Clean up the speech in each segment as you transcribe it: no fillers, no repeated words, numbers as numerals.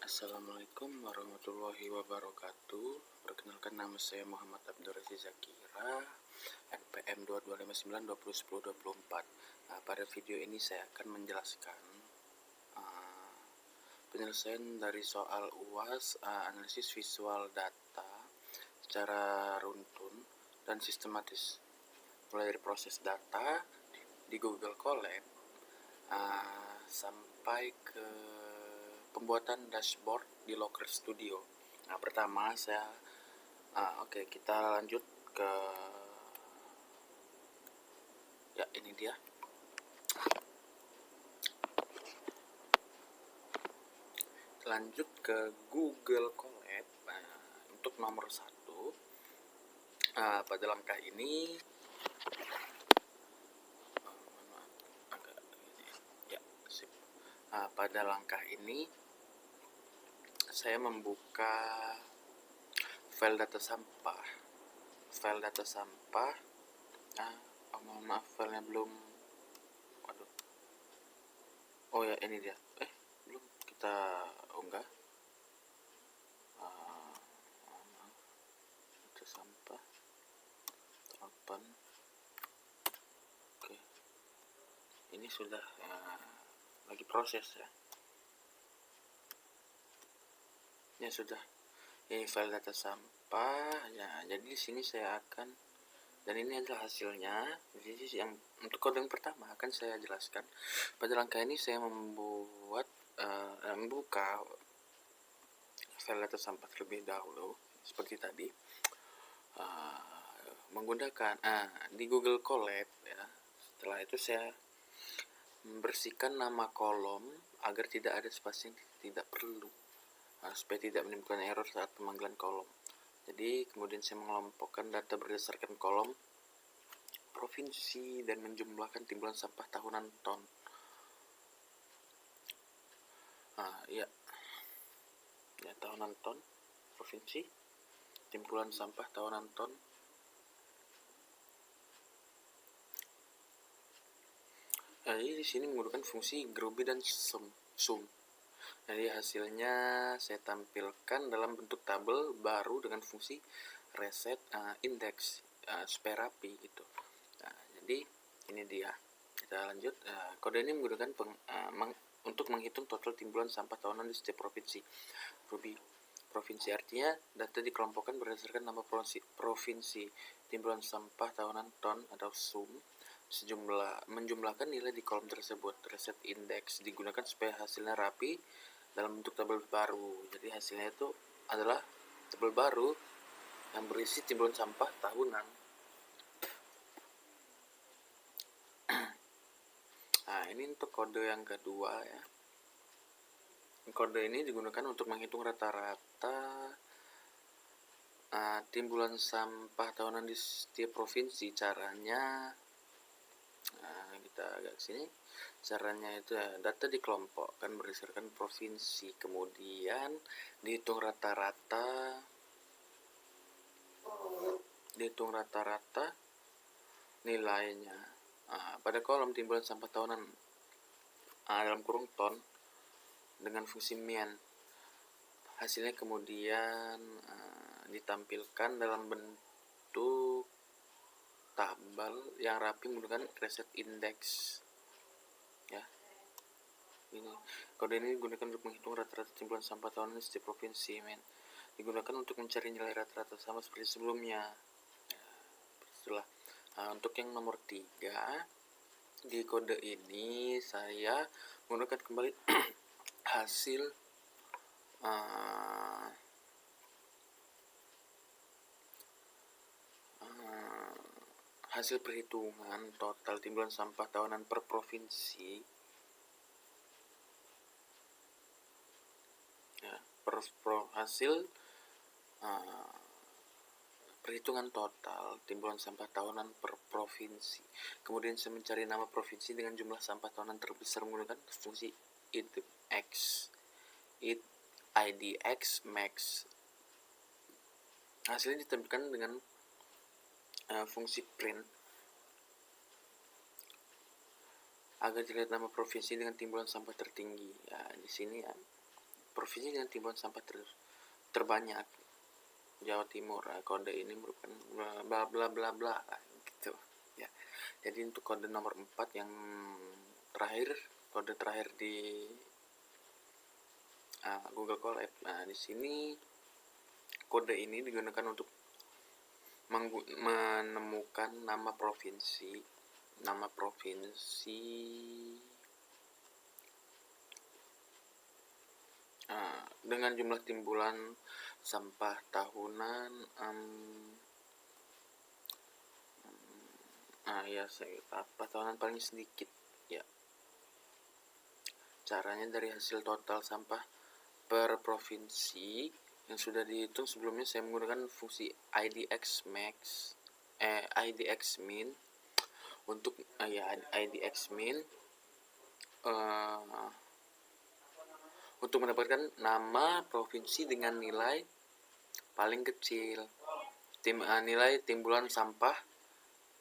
Assalamualaikum warahmatullahi wabarakatuh. Perkenalkan, nama saya Muhammad Abdul Aziz Zakira, NPM 2259201024. Pada video ini saya akan menjelaskan penyelesaian dari soal UAS analisis visual data secara runtun dan sistematis, mulai dari proses data di Google Colab sampai ke pembuatan dashboard di Looker Studio. Pertama kita lanjut ke ini dia. Lanjut ke Google Colab. Untuk nomor 1, pada langkah ini pada langkah ini saya membuka file data sampah. Mohon maaf, filenya belum. Ini dia. Belum kita unggah. Data sampah open. Oke. Ini sudah lagi proses ya. Ya sudah. Ini file data sampah ya. Jadi di sini saya akan, dan ini adalah hasilnya. Jadi yang untuk kode yang pertama akan saya jelaskan. Pada langkah ini saya membuka file data sampah terlebih dahulu seperti tadi, menggunakan di Google Colab ya. Setelah itu saya membersihkan nama kolom agar tidak ada spasi yang tidak perlu, supaya tidak menimbulkan error saat pemanggilan kolom. Jadi kemudian saya mengelompokkan data berdasarkan kolom provinsi dan menjumlahkan timbulan sampah tahunan ton. Tahunan ton provinsi, timbulan sampah tahunan ton. Jadi di sini menggunakan fungsi groupby dan sum. Jadi hasilnya saya tampilkan dalam bentuk tabel baru dengan fungsi reset index supaya rapi gitu. Jadi ini dia. Kita lanjut. Kode ini menggunakan untuk menghitung total timbulan sampah tahunan di setiap provinsi. Provinsi artinya data dikelompokkan berdasarkan nama provinsi. Timbulan sampah tahunan ton atau sum menjumlahkan nilai di kolom tersebut. Reset index digunakan supaya hasilnya rapi dalam bentuk tabel baru. Jadi hasilnya itu adalah tabel baru yang berisi timbulan sampah tahunan. Ini untuk kode yang kedua ya. Kode ini digunakan untuk menghitung rata-rata timbulan sampah tahunan di setiap provinsi. Caranya kita agak sini. Caranya itu data dikelompokkan berdasarkan provinsi, kemudian dihitung rata-rata nilainya pada kolom timbulan sampah tahunan dalam kurung ton dengan fungsi mean. Hasilnya kemudian ditampilkan dalam bentuk tabel yang rapi menggunakan reset index ya. Ini kode ini digunakan untuk menghitung rata-rata timbulan sampah tahunan di setiap provinsi. Digunakan untuk mencari nilai rata-rata sama seperti sebelumnya. Untuk yang nomor 3, di kode ini saya menggunakan kembali hasil perhitungan total timbulan sampah tahunan per provinsi ya, hasil perhitungan total timbulan sampah tahunan per provinsi. Kemudian saya mencari nama provinsi dengan jumlah sampah tahunan terbesar menggunakan fungsi idx max. Hasilnya ditampilkan dengan fungsi print agar dilihat nama provinsi dengan timbulan sampah tertinggi. Di sini provinsi dengan timbulan sampah terbanyak Jawa Timur. Kode ini merupakan bla bla bla bla gitu ya. Jadi untuk kode nomor 4 yang terakhir, kode terakhir di Google Colab. Nah, di sini kode ini digunakan untuk menemukan nama provinsi dengan jumlah timbulan sampah tahunan tahunan paling sedikit ya. Caranya dari hasil total sampah per provinsi yang sudah dihitung sebelumnya, saya menggunakan fungsi IDX min untuk IDX min untuk mendapatkan nama provinsi dengan nilai paling kecil, nilai timbulan sampah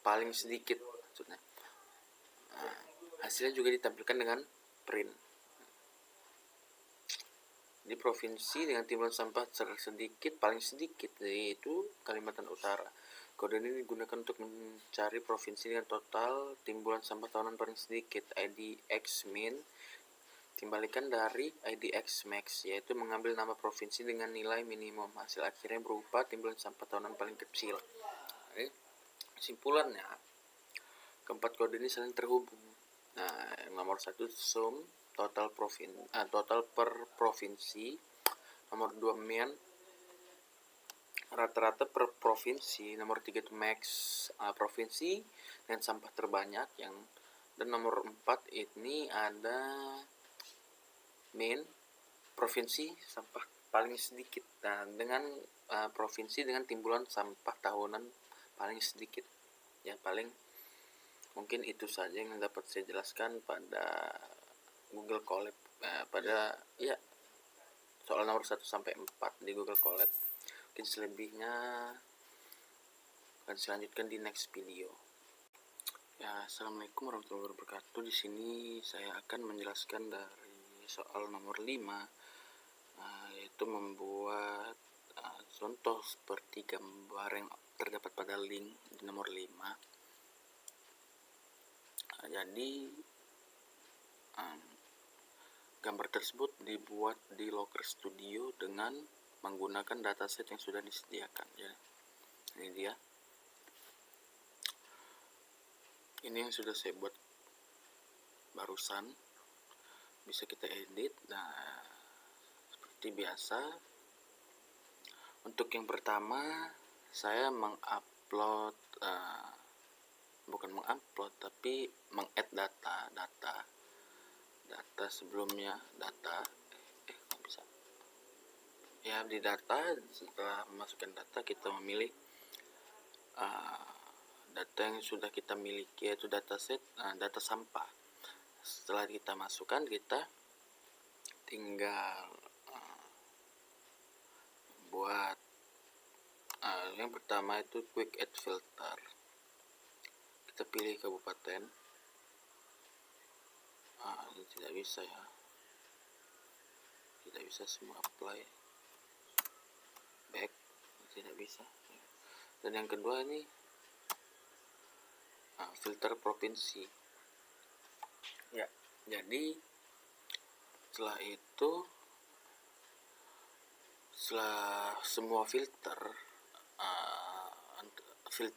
paling sedikit maksudnya. Hasilnya juga ditampilkan dengan print. Di provinsi dengan timbulan sampah paling sedikit yaitu Kalimantan Utara. Kode ini digunakan untuk mencari provinsi dengan total timbulan sampah tahunan paling sedikit, IDX-min, timbalikan dari IDX-max, yaitu mengambil nama provinsi dengan nilai minimum. Hasil akhirnya berupa timbulan sampah tahunan paling kecil. Kesimpulannya, keempat kode ini saling terhubung. Nah, yang nomor 1 sum total per provinsi, nomor 2 min rata-rata per provinsi, nomor 3 itu max provinsi dengan sampah terbanyak, dan nomor 4 ini ada min provinsi sampah paling sedikit. Nah, dengan provinsi dengan timbulan sampah tahunan paling sedikit ya. Paling mungkin itu saja yang dapat saya jelaskan pada Google Colab, pada soal nomor 1 sampai 4 di Google Colab. Mungkin selebihnya akan selanjutkan di next video. Ya, assalamualaikum warahmatullahi wabarakatuh. Di sini saya akan menjelaskan dari soal nomor 5, yaitu membuat contoh seperti gambar yang terdapat pada link di nomor 5. Jadi gambar tersebut dibuat di Locker Studio dengan menggunakan dataset yang sudah disediakan ya. Ini dia. Ini yang sudah saya buat barusan. Bisa kita edit. Nah, seperti biasa, untuk yang pertama saya tapi meng-add data sebelumnya. Di data, setelah memasukkan data, kita memilih data yang sudah kita miliki, yaitu dataset data sampah. Setelah kita masukkan, kita tinggal buat yang pertama itu quick add filter. Kita pilih kabupaten. Ini tidak bisa ya, tidak bisa semua apply, back, tidak bisa. Dan yang kedua ini filter provinsi ya. Jadi setelah itu, setelah semua filter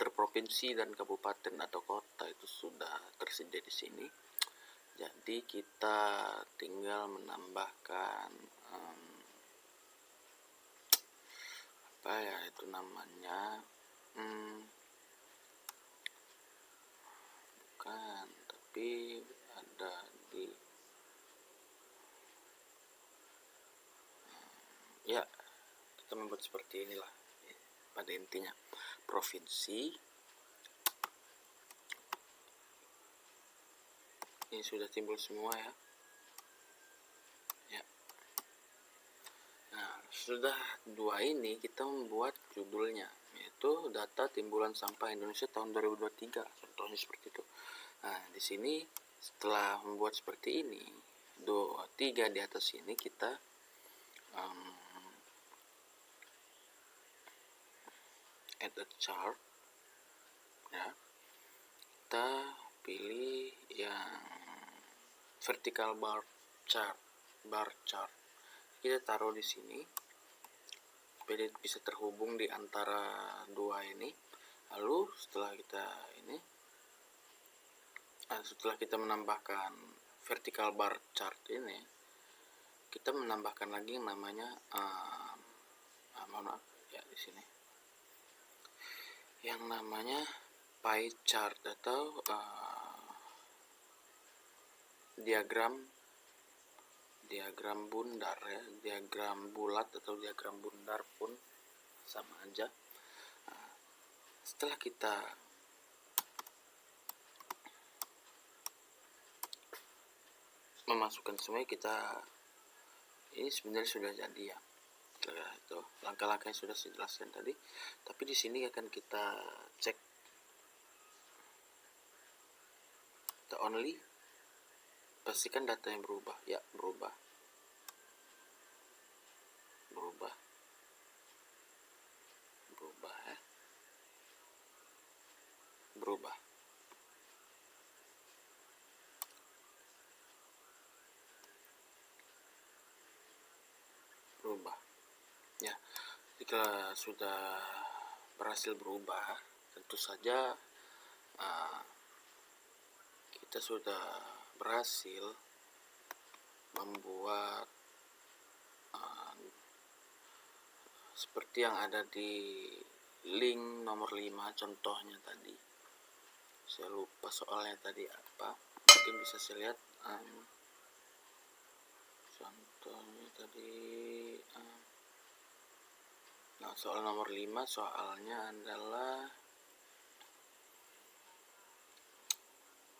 provinsi dan kabupaten atau kota itu sudah tersedia di sini, jadi kita tinggal menambahkan itu namanya bukan, tapi ada di kita membuat seperti inilah pada intinya. Provinsi ini sudah timbul semua ya. Nah, sudah 2 ini kita membuat judulnya, yaitu data timbulan sampah Indonesia tahun 2023, contohnya seperti itu. Nah, di sini setelah membuat seperti ini, 2, 3 di atas ini kita add a chart ya, kita pilih yang vertical bar chart, kita taruh di sini supaya bisa terhubung di antara dua ini. Lalu setelah kita menambahkan vertical bar chart ini, kita menambahkan lagi yang namanya di sini yang namanya pie chart atau diagram bundar ya, diagram bulat atau diagram bundar pun sama aja. Setelah kita memasukkan semuanya, ini sebenarnya sudah jadi ya. Itu langkah-langkahnya sudah saya jelaskan tadi, tapi di sini akan kita cek the only, pastikan data yang berubah ya, berubah ya, berubah ya. Jika sudah berhasil berubah, tentu saja kita sudah berhasil membuat seperti yang ada di link nomor 5 contohnya tadi. Saya lupa soalnya tadi apa, mungkin bisa saya lihat contohnya tadi. Soal nomor 5 soalnya adalah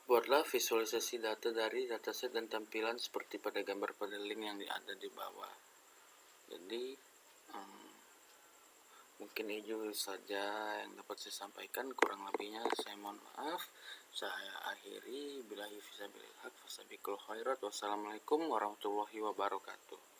buatlah visualisasi data dari dataset dan tampilan seperti pada gambar pada link yang ada di bawah. Jadi mungkin itu saja yang dapat saya sampaikan, kurang lebihnya saya mohon maaf. Saya akhiri, billahi fisabilillah, fastabiqul khairat, wassalamualaikum warahmatullahi wabarakatuh.